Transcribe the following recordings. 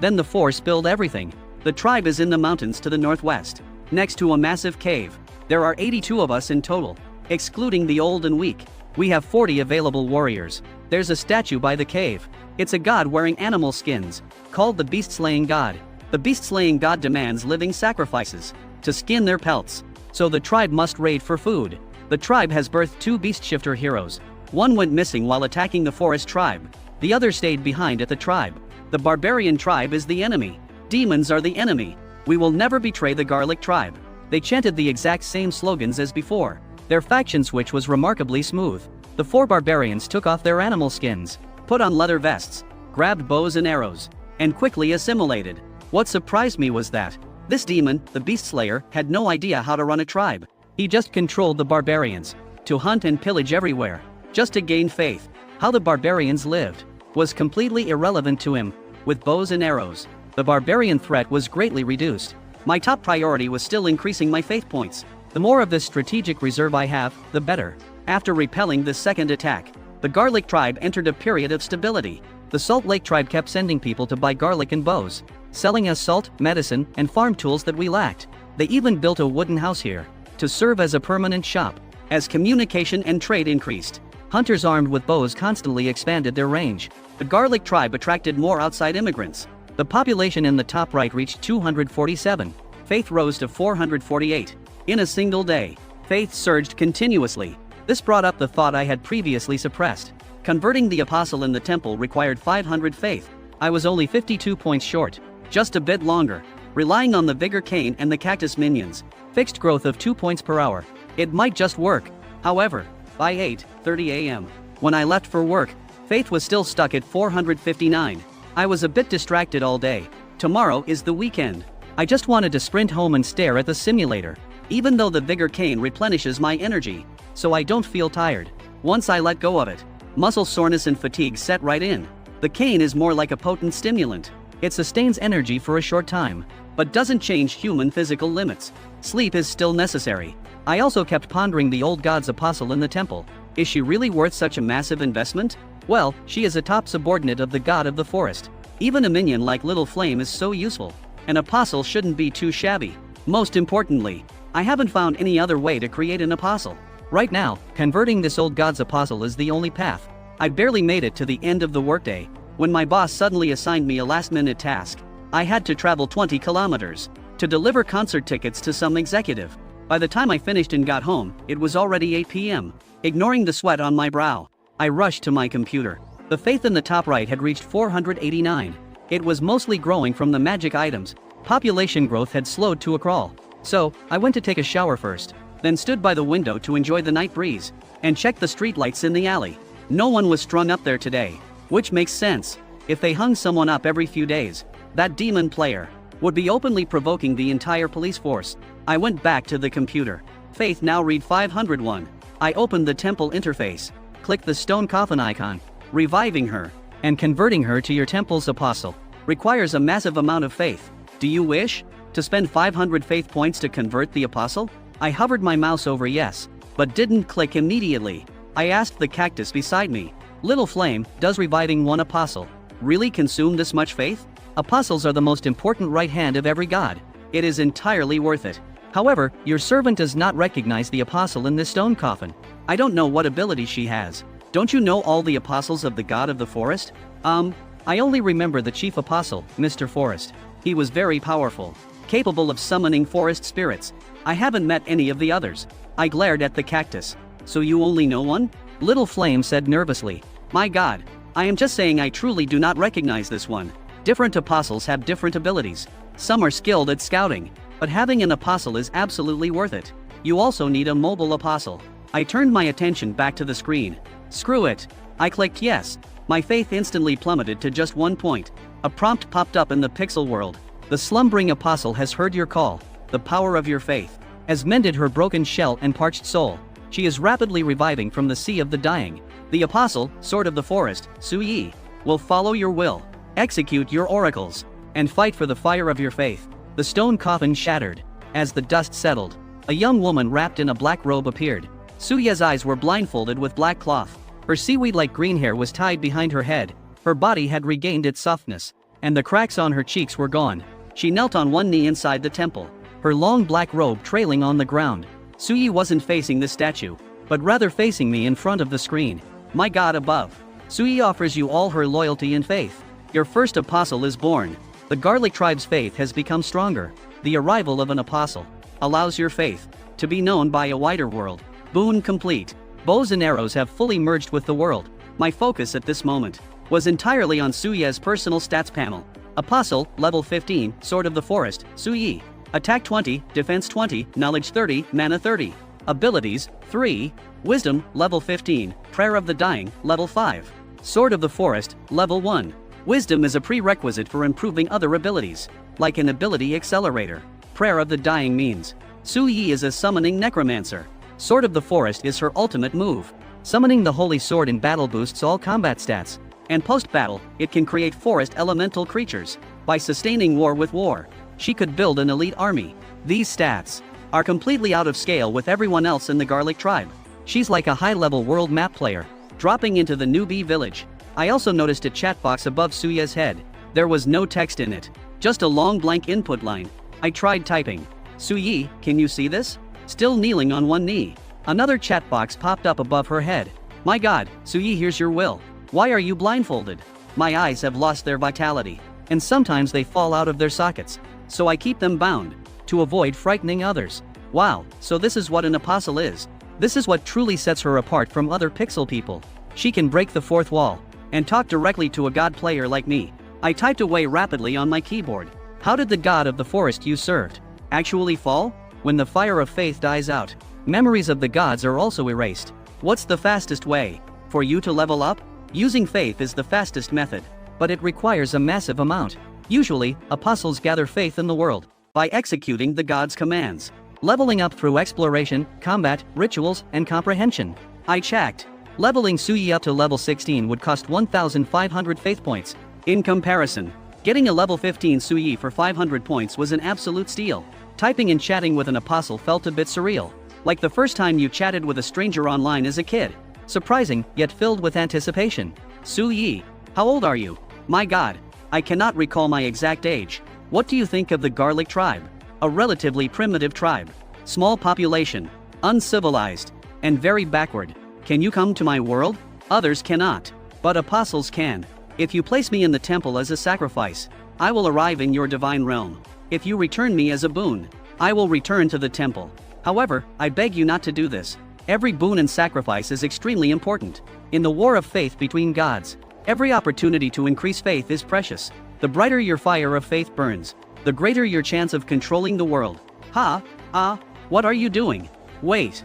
Then the force spilled everything. The tribe is in the mountains to the northwest, next to a massive cave. There are 82 of us in total, excluding the old and weak. We have 40 available warriors. There's a statue by the cave. It's a god wearing animal skins, called the beast-slaying god. The beast-slaying god demands living sacrifices to skin their pelts, so the tribe must raid for food. The tribe has birthed 2 beast-shifter heroes. One went missing while attacking the forest tribe. The other stayed behind at the tribe. The barbarian tribe is the enemy. Demons are the enemy. We will never betray the garlic tribe. They chanted the exact same slogans as before. Their faction switch was remarkably smooth. The 4 barbarians took off their animal skins, put on leather vests, grabbed bows and arrows, and quickly assimilated. What surprised me was that this demon, the Beast Slayer, had no idea how to run a tribe. He just controlled the barbarians to hunt and pillage everywhere, just to gain faith. How the barbarians lived was completely irrelevant to him. With bows and arrows, the barbarian threat was greatly reduced. My top priority was still increasing my faith points. The more of this strategic reserve I have, the better. After repelling the second attack, the garlic tribe entered a period of stability. The Salt Lake tribe kept sending people to buy garlic and bows, selling us salt, medicine, and farm tools that we lacked. They even built a wooden house here to serve as a permanent shop. As communication and trade increased, hunters armed with bows constantly expanded their range. The garlic tribe attracted more outside immigrants. The population in the top right reached 247. Faith rose to 448. In a single day, faith surged continuously. This brought up the thought I had previously suppressed. Converting the apostle in the temple required 500 faith. I was only 52 points short, just a bit longer. Relying on the vigor cane and the cactus minions, fixed growth of 2 points per hour. It might just work. However, by 8:30 a.m., when I left for work, faith was still stuck at 459. I was a bit distracted all day. Tomorrow is the weekend. I just wanted to sprint home and stare at the simulator, even though the vigor cane replenishes my energy, so I don't feel tired. Once I let go of it, muscle soreness and fatigue set right in. The cane is more like a potent stimulant. It sustains energy for a short time, but doesn't change human physical limits. Sleep is still necessary. I also kept pondering the old god's apostle in the temple. Is she really worth such a massive investment? Well, she is a top subordinate of the god of the forest. Even a minion like Little Flame is so useful. An apostle shouldn't be too shabby. Most importantly, I haven't found any other way to create an apostle. Right now, converting this old god's apostle is the only path. I barely made it to the end of the workday when my boss suddenly assigned me a last-minute task. I had to travel 20 kilometers to deliver concert tickets to some executive. By the time I finished and got home, it was already 8 p.m. Ignoring the sweat on my brow, I rushed to my computer. The faith in the top right had reached 489. It was mostly growing from the magic items. Population growth had slowed to a crawl. So, I went to take a shower first, then stood by the window to enjoy the night breeze, and checked the streetlights in the alley. No one was strung up there today, which makes sense. If they hung someone up every few days, that demon player would be openly provoking the entire police force. I went back to the computer. Faith now read 501. I opened the temple interface, clicked the stone coffin icon. Reviving her and converting her to your temple's apostle requires a massive amount of faith. Do you wish to spend 500 faith points to convert the apostle? I hovered my mouse over yes, but didn't click immediately. I asked the cactus beside me, Little Flame, does reviving one apostle really consume this much faith? Apostles are the most important right hand of every god. It is entirely worth it. However, your servant does not recognize the apostle in this stone coffin. I don't know what ability she has. Don't you know all the apostles of the god of the forest? I only remember the chief apostle, Mr. Forest. He was very powerful, capable of summoning forest spirits. I haven't met any of the others. I glared at the cactus. So you only know one? Little Flame said nervously. My god, I am just saying I truly do not recognize this one. Different apostles have different abilities. Some are skilled at scouting, but having an apostle is absolutely worth it. You also need a mobile apostle. I turned my attention back to the screen. Screw it. I clicked yes. My faith instantly plummeted to just 1 point. A prompt popped up in the pixel world. The slumbering apostle has heard your call. The power of your faith has mended her broken shell and parched soul. She is rapidly reviving from the sea of the dying. The apostle, sword of the forest, Su Yi, will follow your will, execute your oracles, and fight for the fire of your faith. The stone coffin shattered. As the dust settled, a young woman wrapped in a black robe appeared. Su Yi's eyes were blindfolded with black cloth. Her seaweed-like green hair was tied behind her head. Her body had regained its softness. and the cracks on her cheeks were gone. She knelt on one knee inside the temple, her long black robe trailing on the ground. Suyi wasn't facing the statue, but rather facing me in front of the screen. My God above. Suyi offers you all her loyalty and faith. Your first apostle is born. The garlic tribe's faith has become stronger. The arrival of an apostle allows your faith to be known by a wider world. Boon complete. Bows and arrows have fully merged with the world. My focus at this moment was entirely on Suyi's personal stats panel. Apostle, level 15, Sword of the Forest, Suyi. Attack 20, Defense 20, Knowledge 30, Mana 30. Abilities, 3. Wisdom, level 15, Prayer of the Dying, level 5. Sword of the Forest, level 1. Wisdom is a prerequisite for improving other abilities, like an ability accelerator. Prayer of the Dying means Suyi is a summoning necromancer. Sword of the Forest is her ultimate move. Summoning the Holy Sword in battle boosts all combat stats, and post-battle, it can create forest elemental creatures. By sustaining war with war, she could build an elite army. These stats are completely out of scale with everyone else in the Garlic tribe. She's like a high-level world map player, dropping into the newbie village. I also noticed a chat box above Suya's head. There was no text in it, just a long blank input line. I tried typing. Suyi, can you see this? Still kneeling on one knee. Another chat box popped up above her head. My God, Suyi, here's your will. Why are you blindfolded? My eyes have lost their vitality, and sometimes they fall out of their sockets, so I keep them bound, to avoid frightening others. Wow, so this is what an apostle is. This is what truly sets her apart from other pixel people. She can break the fourth wall, and talk directly to a god player like me. I typed away rapidly on my keyboard. How did the god of the forest you served actually fall? When the fire of faith dies out, memories of the gods are also erased. What's the fastest way for you to level up? Using faith is the fastest method, but it requires a massive amount. Usually, apostles gather faith in the world by executing the god's commands, leveling up through exploration, combat, rituals, and comprehension. I checked. Leveling Suyi up to level 16 would cost 1,500 faith points. In comparison, getting a level 15 Suyi for 500 points was an absolute steal. Typing and chatting with an apostle felt a bit surreal, like the first time you chatted with a stranger online as a kid. Surprising, yet filled with anticipation. Suyi, how old are you? My God, I cannot recall my exact age. What do you think of the Garlic tribe? A relatively primitive tribe. Small population, uncivilized, and very backward. Can you come to my world? Others cannot, but apostles can. If you place me in the temple as a sacrifice, I will arrive in your divine realm. If you return me as a boon, I will return to the temple. However, I beg you not to do this. Every boon and sacrifice is extremely important. In the war of faith between gods, every opportunity to increase faith is precious. The brighter your fire of faith burns, the greater your chance of controlling the world. What are you doing? Wait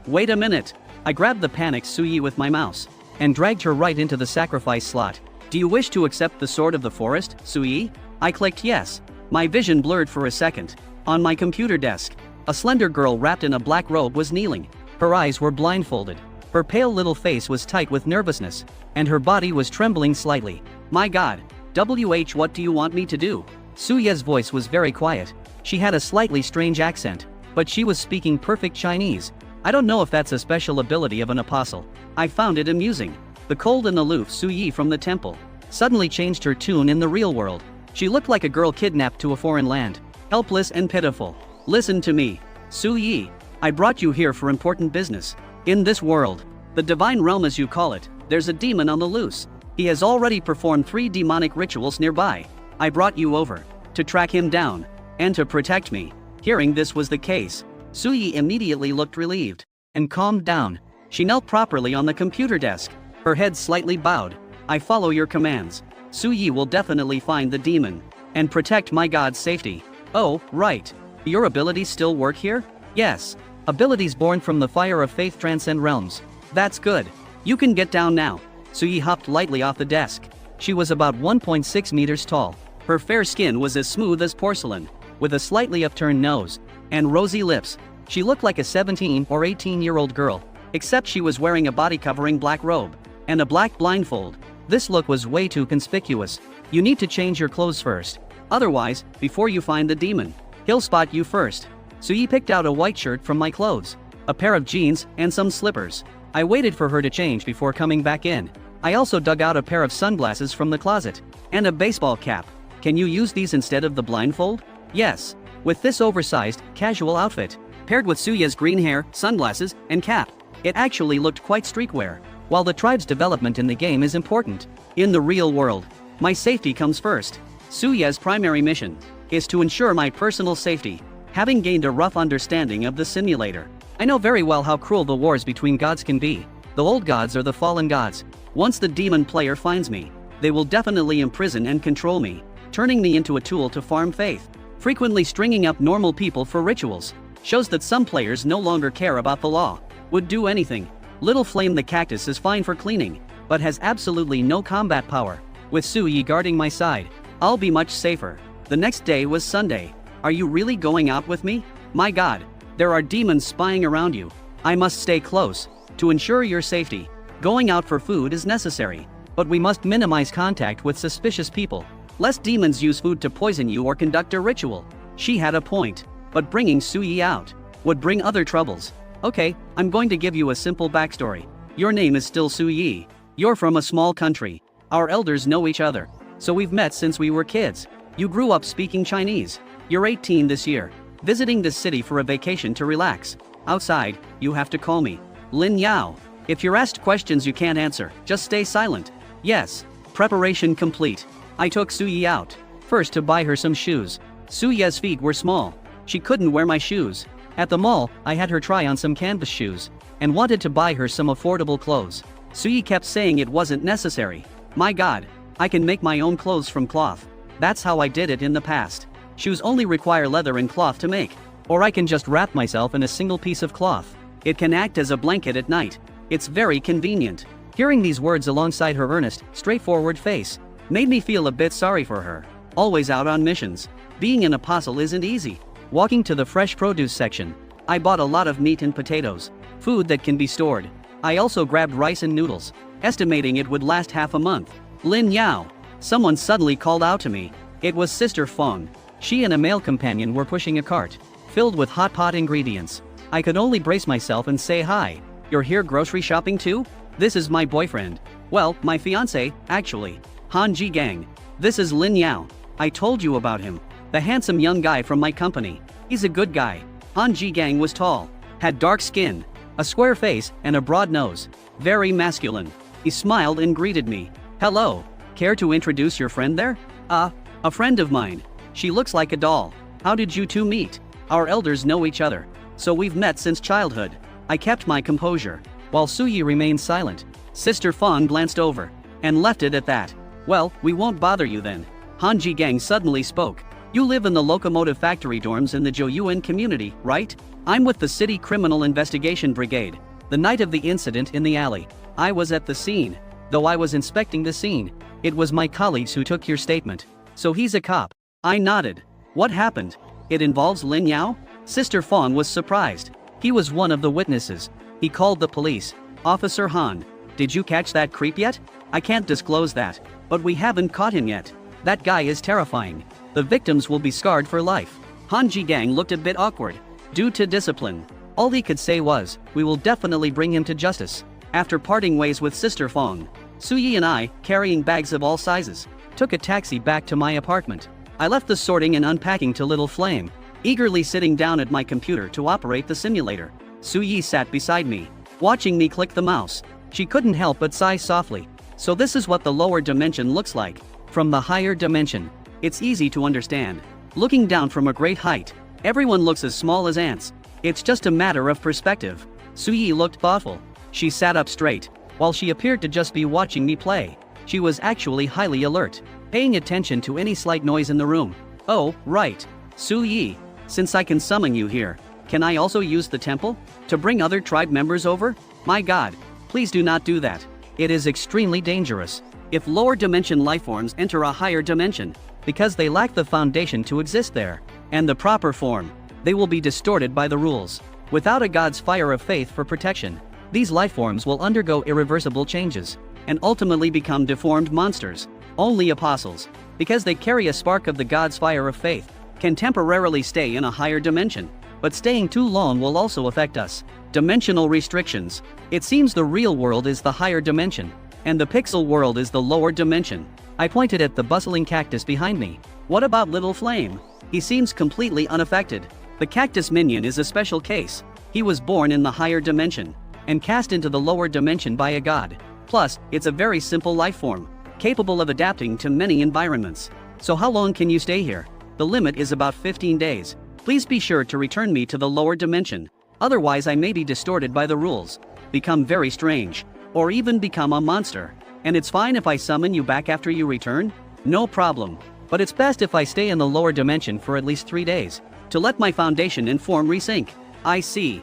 a minute. I grabbed the panicked Suyi with my mouse and dragged her right into the sacrifice slot. Do you wish to accept the Sword of the Forest, Suyi? I clicked yes. My vision blurred for a second. On my computer desk, a slender girl wrapped in a black robe was kneeling. Her eyes were blindfolded. Her pale little face was tight with nervousness, and her body was trembling slightly. My God, what do you want me to do? Suyi's voice was very quiet. She had a slightly strange accent, but she was speaking perfect Chinese. I don't know if that's a special ability of an apostle. I found it amusing. The cold and aloof Suyi from the temple suddenly changed her tune in the real world. She looked like a girl kidnapped to a foreign land, helpless and pitiful. Listen to me, Suyi. I brought you here for important business. In this world, the divine realm as you call it, there's a demon on the loose. He has already performed 3 demonic rituals nearby. I brought you over to track him down and to protect me. Hearing this was the case, Suyi immediately looked relieved and calmed down. She knelt properly on the computer desk, her head slightly bowed. I follow your commands. Suyi will definitely find the demon and protect my god's safety. Oh, right. Your abilities still work here? Yes. Abilities born from the fire of faith transcend realms. That's good. You can get down now. Suyi hopped lightly off the desk. She was about 1.6 meters tall. Her fair skin was as smooth as porcelain, with a slightly upturned nose and rosy lips. She looked like a 17 or 18-year-old girl, except she was wearing a body-covering black robe and a black blindfold. This look was way too conspicuous. You need to change your clothes first. Otherwise, before you find the demon, he'll spot you first. Suyi picked out a white shirt from my clothes, a pair of jeans, and some slippers. I waited for her to change before coming back in. I also dug out a pair of sunglasses from the closet. And a baseball cap. Can you use these instead of the blindfold? Yes. With this oversized, casual outfit, paired with Suya's green hair, sunglasses, and cap, it actually looked quite streetwear. While the tribe's development in the game is important, in the real world, my safety comes first. Suya's primary mission is to ensure my personal safety. Having gained a rough understanding of the simulator, I know very well how cruel the wars between gods can be. The old gods are the fallen gods. Once the demon player finds me, they will definitely imprison and control me, turning me into a tool to farm faith. Frequently stringing up normal people for rituals shows that some players no longer care about the law, would do anything. Little Flame the cactus is fine for cleaning, but has absolutely no combat power. With Suyi guarding my side, I'll be much safer. The next day was Sunday. Are you really going out with me? My god, there are demons spying around you. I must stay close to ensure your safety. Going out for food is necessary, but we must minimize contact with suspicious people, lest demons use food to poison you or conduct a ritual. She had a point, but bringing Suyi out would bring other troubles. Okay, I'm going to give you a simple backstory. Your name is still Suyi. You're from a small country. Our elders know each other, so we've met since we were kids. You grew up speaking Chinese. You're 18 this year, visiting this city for a vacation to relax. Outside, you have to call me Lin Yao. If you're asked questions you can't answer, just stay silent. Yes. Preparation complete. I took Suyi out, first to buy her some shoes. Suya's feet were small. She couldn't wear my shoes. At the mall, I had her try on some canvas shoes, and wanted to buy her some affordable clothes. Suyi kept saying it wasn't necessary. My god, I can make my own clothes from cloth. That's how I did it in the past. Shoes only require leather and cloth to make. Or I can just wrap myself in a single piece of cloth. It can act as a blanket at night. It's very convenient. Hearing these words alongside her earnest, straightforward face made me feel a bit sorry for her. Always out on missions. Being an apostle isn't easy. Walking to the fresh produce section, I bought a lot of meat and potatoes, food that can be stored. I also grabbed rice and noodles, estimating it would last half a month. Lin Yao. Someone suddenly called out to me. It was Sister Feng. She and a male companion were pushing a cart filled with hot pot ingredients. I could only brace myself and say hi. You're here grocery shopping too? This is my boyfriend. Well, my fiance, actually. Han Ji Gang. This is Lin Yao. I told you about him. The handsome young guy from my company. He's a good guy. Han Ji Gang was tall, had dark skin, a square face, and a broad nose. Very masculine. He smiled and greeted me. Hello. Care to introduce your friend there? A friend of mine. She looks like a doll. How did you two meet? Our elders know each other, so we've met since childhood. I kept my composure, while Suyi remained silent. Sister Feng glanced over, and left it at that. Well, we won't bother you then. Han Ji Gang suddenly spoke. You live in the locomotive factory dorms in the Joyuan community, right? I'm with the City Criminal Investigation Brigade. The night of the incident in the alley, I was at the scene. Though I was inspecting the scene, it was my colleagues who took your statement. So he's a cop. I nodded. What happened? It involves Lin Yao? Sister Feng was surprised. He was one of the witnesses. He called the police. Officer Han, did you catch that creep yet? I can't disclose that, but we haven't caught him yet. That guy is terrifying. The victims will be scarred for life. Han Ji Gang looked a bit awkward. Due to discipline. All he could say was, we will definitely bring him to justice. After parting ways with Sister Feng, Suyi and I, carrying bags of all sizes, took a taxi back to my apartment. I left the sorting and unpacking to Little Flame, eagerly sitting down at my computer to operate the simulator. Suyi sat beside me, watching me click the mouse. She couldn't help but sigh softly. So this is what the lower dimension looks like. From the higher dimension, it's easy to understand. Looking down from a great height, everyone looks as small as ants. It's just a matter of perspective. Suyi looked thoughtful. She sat up straight, while she appeared to just be watching me play. She was actually highly alert, paying attention to any slight noise in the room. Oh, right. Suyi, since I can summon you here, can I also use the temple to bring other tribe members over? My god, please do not do that. It is extremely dangerous. If lower dimension lifeforms enter a higher dimension, because they lack the foundation to exist there, and the proper form, they will be distorted by the rules. Without a god's fire of faith for protection, these lifeforms will undergo irreversible changes, and ultimately become deformed monsters. Only apostles, because they carry a spark of the god's fire of faith, can temporarily stay in a higher dimension, but staying too long will also affect us. Dimensional restrictions. It seems the real world is the higher dimension, And the pixel world is the lower dimension. I pointed at the bustling cactus behind me. What about Little Flame? He seems completely unaffected. The cactus minion is a special case. He was born in the higher dimension and cast into the lower dimension by a god. Plus, it's a very simple life form, capable of adapting to many environments. So how long can you stay here? The limit is about 15 days. Please be sure to return me to the lower dimension. Otherwise I may be distorted by the rules, become very strange, or even become a monster. And it's fine if I summon you back after you return? No problem. But it's best if I stay in the lower dimension for at least 3 days, to let my foundation and form resync. I see.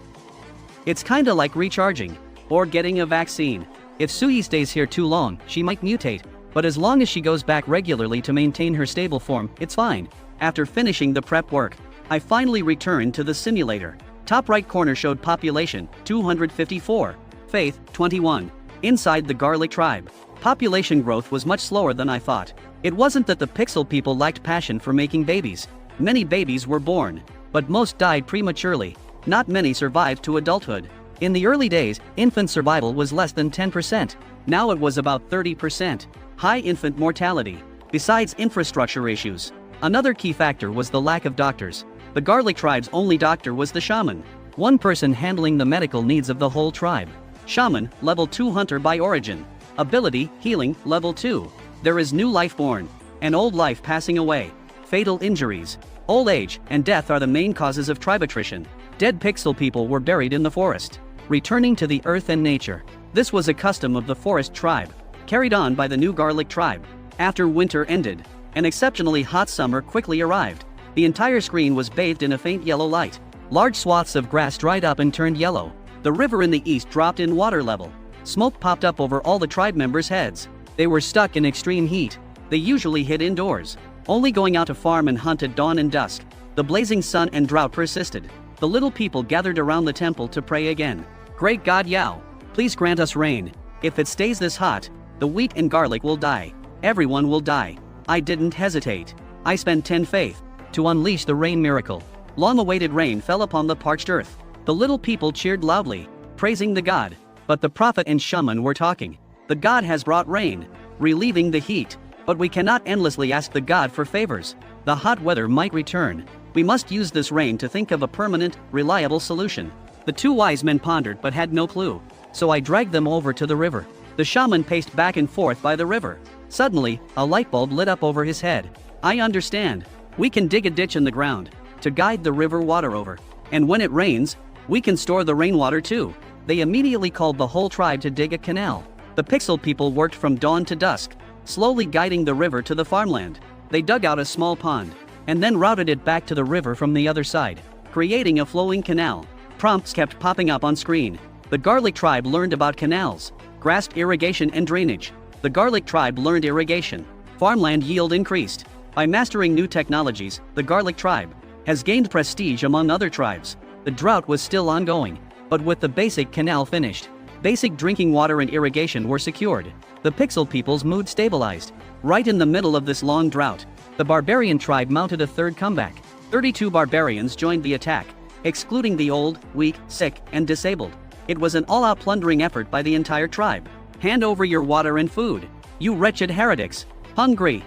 It's kinda like recharging, or getting a vaccine. If Sui stays here too long, she might mutate, but as long as she goes back regularly to maintain her stable form, it's fine. After finishing the prep work, I finally returned to the simulator. Top right corner showed population, 254. Faith, 21. Inside the garlic tribe. Population growth was much slower than I thought. It wasn't that the pixel people lacked passion for making babies. Many babies were born, but most died prematurely. Not many survived to adulthood. In the early days, infant survival was less than 10%. Now it was about 30%. High infant mortality. Besides infrastructure issues, another key factor was the lack of doctors. The garlic tribe's only doctor was the shaman. One person handling the medical needs of the whole tribe. Shaman, level 2 hunter by origin. Ability, healing, level 2. There is new life born, and old life passing away. Fatal injuries. Old age and death are the main causes of tribe attrition. Dead pixel people were buried in the forest, returning to the earth and nature. This was a custom of the forest tribe, carried on by the new garlic tribe. After winter ended, an exceptionally hot summer quickly arrived. The entire screen was bathed in a faint yellow light. Large swaths of grass dried up and turned yellow. The river in the east dropped in water level. Smoke popped up over all the tribe members' heads. They were stuck in extreme heat. They usually hid indoors, only going out to farm and hunt at dawn and dusk. The blazing sun and drought persisted. The little people gathered around the temple to pray again. Great God Yao, please grant us rain. If it stays this hot, the wheat and garlic will die. Everyone will die. I didn't hesitate. I spent 10 faith to unleash the rain miracle. Long-awaited rain fell upon the parched earth. The little people cheered loudly, praising the god. But the prophet and shaman were talking. The god has brought rain, relieving the heat. But we cannot endlessly ask the god for favors. The hot weather might return. We must use this rain to think of a permanent, reliable solution. The two wise men pondered but had no clue. So I dragged them over to the river. The shaman paced back and forth by the river. Suddenly, a light bulb lit up over his head. I understand. We can dig a ditch in the ground to guide the river water over. And when it rains, we can store the rainwater too. They immediately called the whole tribe to dig a canal. The pixel people worked from dawn to dusk, slowly guiding the river to the farmland. They dug out a small pond, and then routed it back to the river from the other side, creating a flowing canal. Prompts kept popping up on screen. The garlic tribe learned about canals, grasped irrigation and drainage. The garlic tribe learned irrigation. Farmland yield increased. By mastering new technologies, the garlic tribe has gained prestige among other tribes. The drought was still ongoing, but with the basic canal finished, basic drinking water and irrigation were secured. The pixel people's mood stabilized. Right in the middle of this long drought, the barbarian tribe mounted a third comeback. 32 barbarians joined the attack, excluding the old, weak, sick, and disabled. It was an all-out plundering effort by the entire tribe. Hand over your water and food, you wretched heretics. Hungry.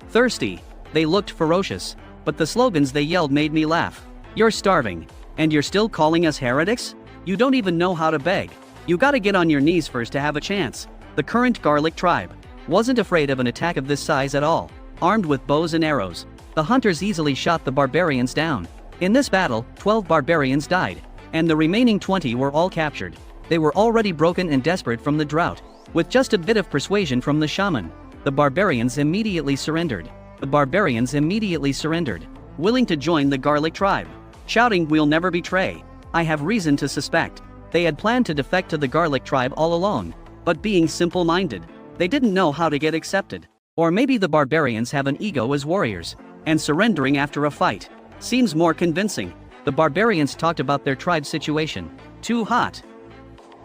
Thirsty. They looked ferocious, but the slogans they yelled made me laugh. You're starving, and you're still calling us heretics? You don't even know how to beg. You gotta get on your knees first to have a chance. The current garlic tribe wasn't afraid of an attack of this size at all. Armed with bows and arrows, the hunters easily shot the barbarians down. In this battle, 12 barbarians died, and the remaining 20 were all captured. They were already broken and desperate from the drought. With just a bit of persuasion from the shaman, the barbarians immediately surrendered. Willing to join the garlic tribe. Shouting, "We'll never betray." I have reason to suspect they had planned to defect to the garlic tribe all along, but being simple-minded, they didn't know how to get accepted. Or maybe the barbarians have an ego as warriors, and surrendering after a fight seems more convincing. The barbarians talked about their tribe's situation. Too hot.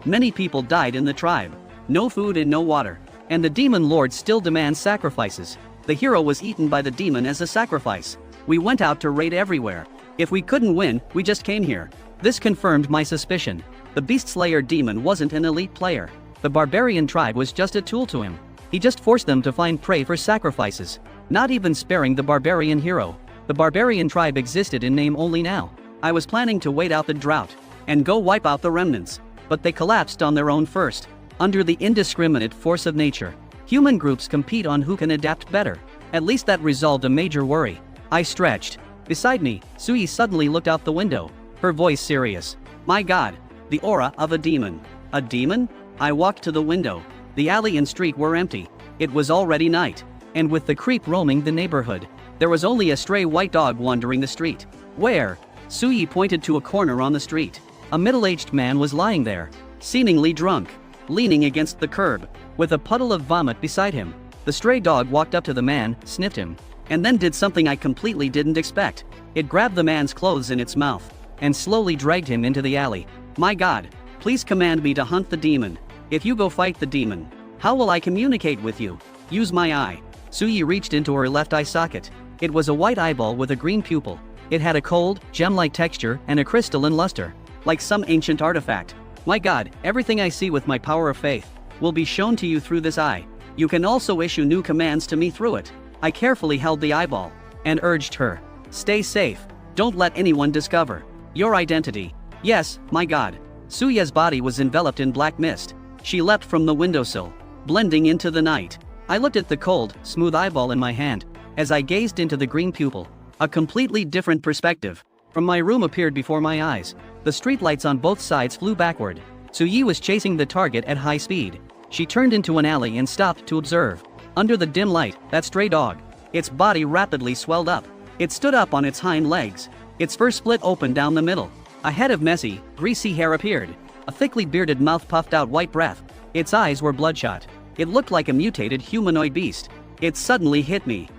Many people died in the tribe. No food and no water. And the demon lord still demands sacrifices. The hero was eaten by the demon as a sacrifice. We went out to raid everywhere. If we couldn't win, we just came here. This confirmed my suspicion. The beast slayer demon wasn't an elite player, The barbarian tribe was just a tool to him. He just forced them to find prey for sacrifices, not even sparing the barbarian hero. The barbarian tribe existed in name only now. I was planning to wait out the drought and go wipe out the remnants, but they collapsed on their own first. Under the indiscriminate force of nature, human groups compete on who can adapt better. At least that resolved a major worry. I stretched. Beside me, Sui suddenly looked out the window, her voice serious. My God, the aura of a demon. A demon? I walked to the window. The alley and street were empty. It was already night, and with the creep roaming the neighborhood, there was only a stray white dog wandering the street. Where? Sui pointed to a corner on the street. A middle-aged man was lying there, seemingly drunk, leaning against the curb, with a puddle of vomit beside him. The stray dog walked up to the man, sniffed him, and then did something I completely didn't expect. It grabbed the man's clothes in its mouth, and slowly dragged him into the alley. My God, please command me to hunt the demon. If you go fight the demon, how will I communicate with you? Use my eye. Sui reached into her left eye socket. It was a white eyeball with a green pupil. It had a cold, gem-like texture and a crystalline luster, like some ancient artifact. My God, everything I see with my power of faith will be shown to you through this eye. You can also issue new commands to me through it. I carefully held the eyeball and urged her. Stay safe. Don't let anyone discover your identity. Yes, my God. Suya's body was enveloped in black mist. She leapt from the windowsill, blending into the night. I looked at the cold, smooth eyeball in my hand as I gazed into the green pupil. A completely different perspective from my room appeared before my eyes. The streetlights on both sides flew backward. Suyi was chasing the target at high speed. She turned into an alley and stopped to observe. Under the dim light, that stray dog. Its body rapidly swelled up. It stood up on its hind legs. Its fur split open down the middle. A head of messy, greasy hair appeared. A thickly bearded mouth puffed out white breath. Its eyes were bloodshot. It looked like a mutated humanoid beast. It suddenly hit me.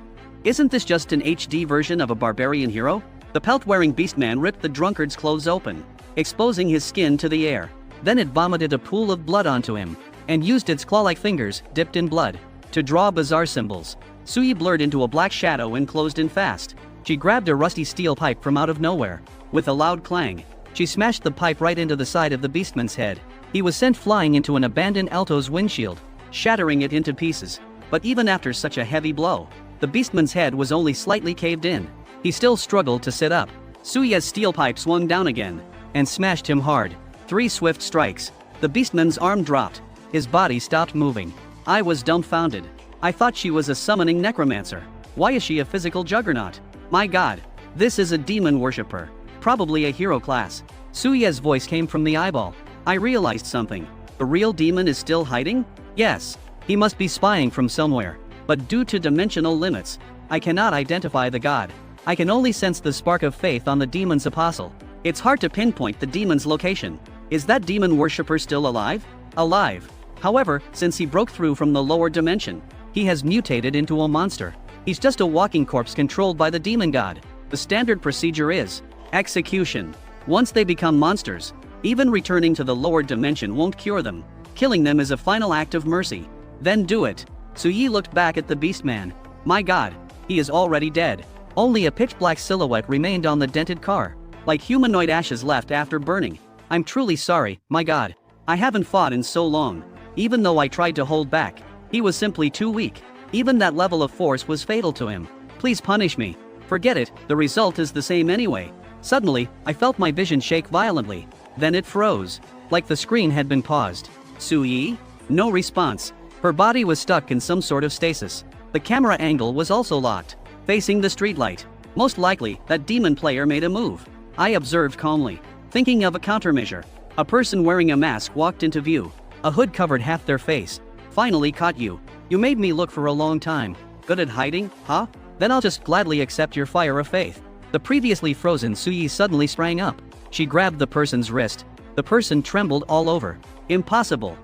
Isn't this just an HD version of a barbarian hero? The pelt-wearing beastman ripped the drunkard's clothes open, exposing his skin to the air. Then it vomited a pool of blood onto him, and used its claw-like fingers, dipped in blood, to draw bizarre symbols. Sui blurred into a black shadow and closed in fast. She grabbed a rusty steel pipe from out of nowhere. With a loud clang, she smashed the pipe right into the side of the beastman's head. He was sent flying into an abandoned Alto's windshield, shattering it into pieces. But even after such a heavy blow, the beastman's head was only slightly caved in. He still struggled to sit up. Suya's steel pipe swung down again, and smashed him hard. 3 swift strikes. The beastman's arm dropped. His body stopped moving. I was dumbfounded. I thought she was a summoning necromancer. Why is she a physical juggernaut? My God, this is a demon worshipper. Probably a hero class. Suya's voice came from the eyeball. I realized something. The real demon is still hiding? Yes. He must be spying from somewhere. But due to dimensional limits, I cannot identify the god. I can only sense the spark of faith on the demon's apostle. It's hard to pinpoint the demon's location. Is that demon worshipper still alive? Alive. However, since he broke through from the lower dimension, he has mutated into a monster. He's just a walking corpse controlled by the demon god. The standard procedure is execution. Once they become monsters, even returning to the lower dimension won't cure them. Killing them is a final act of mercy. Then do it. Suyi looked back at the beastman. My God, he is already dead. Only a pitch-black silhouette remained on the dented car, like humanoid ashes left after burning. I'm truly sorry, my God. I haven't fought in so long. Even though I tried to hold back, he was simply too weak. Even that level of force was fatal to him. Please punish me. Forget it, the result is the same anyway. Suddenly, I felt my vision shake violently. Then it froze, like the screen had been paused. Suyi? No response. Her body was stuck in some sort of stasis. The camera angle was also locked, facing the streetlight. Most likely, that demon player made a move. I observed calmly, thinking of a countermeasure. A person wearing a mask walked into view. A hood covered half their face. Finally caught you. You made me look for a long time. Good at hiding, huh? Then I'll just gladly accept your fire of faith. The previously frozen Suyi suddenly sprang up. She grabbed the person's wrist. The person trembled all over. Impossible.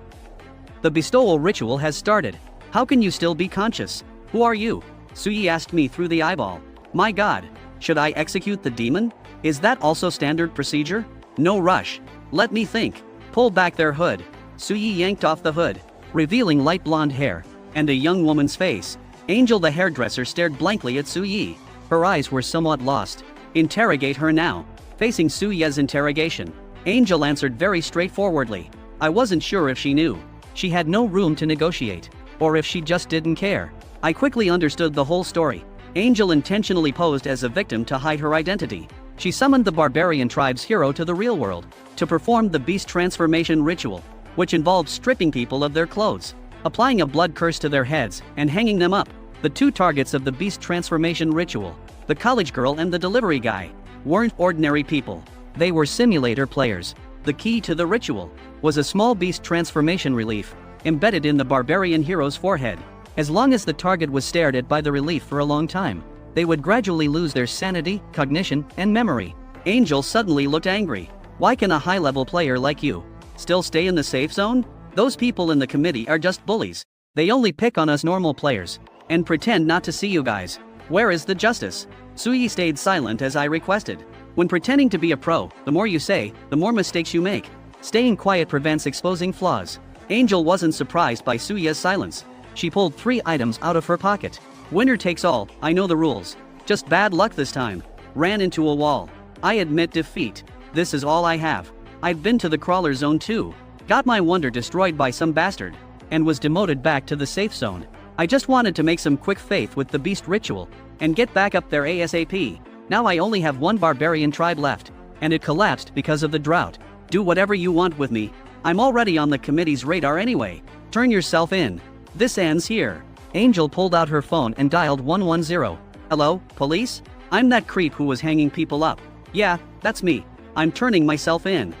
The bestowal ritual has started. How can you still be conscious? Who are you? Suyi asked me through the eyeball. My God, should I execute the demon? Is that also standard procedure? No rush. Let me think. Pull back their hood. Suyi yanked off the hood, revealing light blonde hair and a young woman's face. Angel the hairdresser stared blankly at Suyi. Her eyes were somewhat lost. Interrogate her now. Facing Suyi's interrogation, Angel answered very straightforwardly. I wasn't sure if she knew. She had no room to negotiate. Or if she just didn't care. I quickly understood the whole story. Angel intentionally posed as a victim to hide her identity. She summoned the barbarian tribe's hero to the real world to perform the beast transformation ritual, which involved stripping people of their clothes, applying a blood curse to their heads, and hanging them up. The two targets of the beast transformation ritual, the college girl and the delivery guy, weren't ordinary people. They were simulator players. The key to the ritual was a small beast transformation relief embedded in the barbarian hero's forehead. As long as the target was stared at by the relief for a long time, they would gradually lose their sanity, cognition, and memory. Angel suddenly looked angry. Why can a high-level player like you still stay in the safe zone? Those people in the committee are just bullies. They only pick on us normal players and pretend not to see you guys. Where is the justice? Suyi stayed silent as I requested. When pretending to be a pro, the more you say, the more mistakes you make. Staying quiet prevents exposing flaws. Angel wasn't surprised by Suya's silence. She pulled 3 items out of her pocket. Winner takes all, I know the rules. Just bad luck this time. Ran into a wall. I admit defeat. This is all I have. I've been to the crawler zone too. Got my wonder destroyed by some bastard. And was demoted back to the safe zone. I just wanted to make some quick faith with the beast ritual. And get back up there ASAP. Now I only have 1 barbarian tribe left. And it collapsed because of the drought. Do whatever you want with me. I'm already on the committee's radar anyway. Turn yourself in. This ends here. Angel pulled out her phone and dialed 110. Hello, police? I'm that creep who was hanging people up. Yeah, that's me. I'm turning myself in.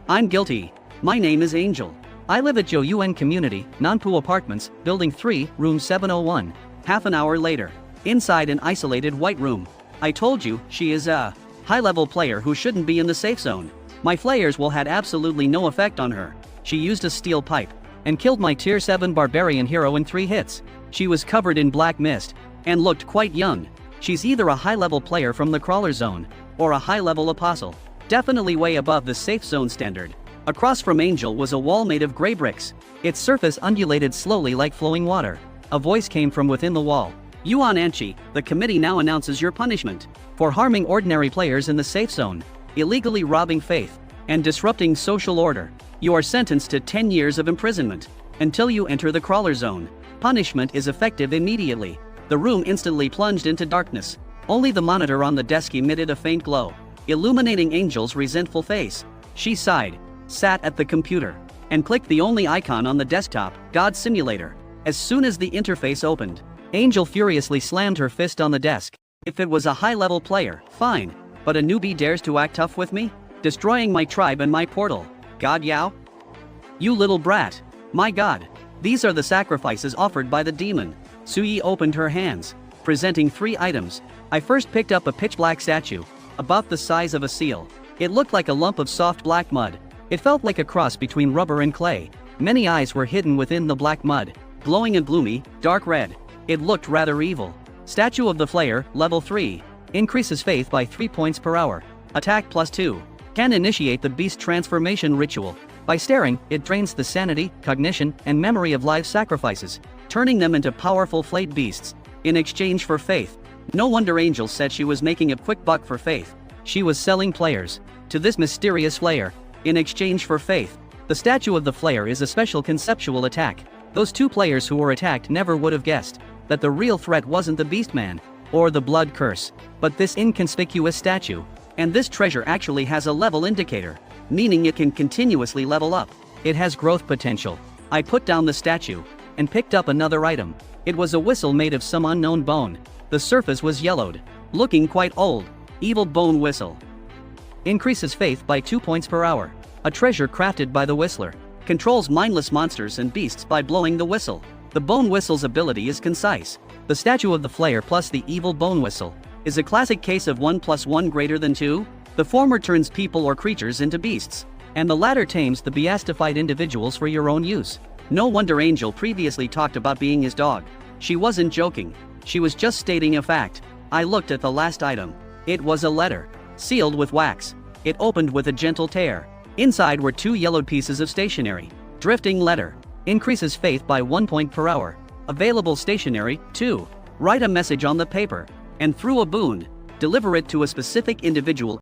I'm guilty. My name is Angel. I live at Joyuan Community, Nanpu Apartments, Building 3, Room 701. Half an hour later. Inside an isolated white room. I told you, she is a high-level player who shouldn't be in the safe zone. My flares will had absolutely no effect on her. She used a steel pipe and killed my tier 7 barbarian hero in 3 hits. She was covered in black mist and looked quite young. She's either a high-level player from the crawler zone or a high-level apostle. Definitely way above the safe zone standard. Across from Angel was a wall made of gray bricks. Its surface undulated slowly like flowing water. A voice came from within the wall. Yuan Anchi, the committee now announces your punishment for harming ordinary players in the safe zone, illegally robbing faith, and disrupting social order. You are sentenced to 10 years of imprisonment until you enter the crawler zone. Punishment is effective immediately. The room instantly plunged into darkness. Only the monitor on the desk emitted a faint glow, illuminating Angel's resentful face. She sighed, sat at the computer, and clicked the only icon on the desktop, God Simulator. As soon as the interface opened, Angel furiously slammed her fist on the desk. If it was a high-level player, fine. But a newbie dares to act tough with me? Destroying my tribe and my portal. God Yao? You little brat. My god. These are the sacrifices offered by the demon. Suyi opened her hands, presenting 3 items. I first picked up a pitch-black statue, about the size of a seal. It looked like a lump of soft black mud. It felt like a cross between rubber and clay. Many eyes were hidden within the black mud, glowing and gloomy, dark red. It looked rather evil. Statue of the Flayer, level 3. Increases faith by 3 points per hour. Attack +2. Can initiate the beast transformation ritual. By staring, it drains the sanity, cognition, and memory of live sacrifices, turning them into powerful flayed beasts. In exchange for faith. No wonder Angel said she was making a quick buck for faith. She was selling players to this mysterious Flayer. In exchange for faith. The statue of the Flayer is a special conceptual attack. Those 2 players who were attacked never would have guessed that the real threat wasn't the Beastman or the blood curse, but this inconspicuous statue. And this treasure actually has a level indicator, meaning it can continuously level up. It has growth potential. I put down the statue and picked up another item. It was a whistle made of some unknown bone. The surface was yellowed, looking quite old. Evil bone whistle. Increases faith by 2 points per hour. A treasure crafted by the whistler. Controls mindless monsters and beasts by blowing the whistle. The bone whistle's ability is concise. The statue of the Flayer plus the evil bone whistle is a classic case of 1 + 1 greater than 2. The former turns people or creatures into beasts, and the latter tames the beastified individuals for your own use. No wonder Angel previously talked about being his dog. She wasn't joking. She was just stating a fact. I looked at the last item. It was a letter, sealed with wax. It opened with a gentle tear. Inside were 2 yellowed pieces of stationery. Drifting letter. Increases faith by 1 point per hour. Available stationery, 2. Write a message on the paper. And through a boon, deliver it to a specific individual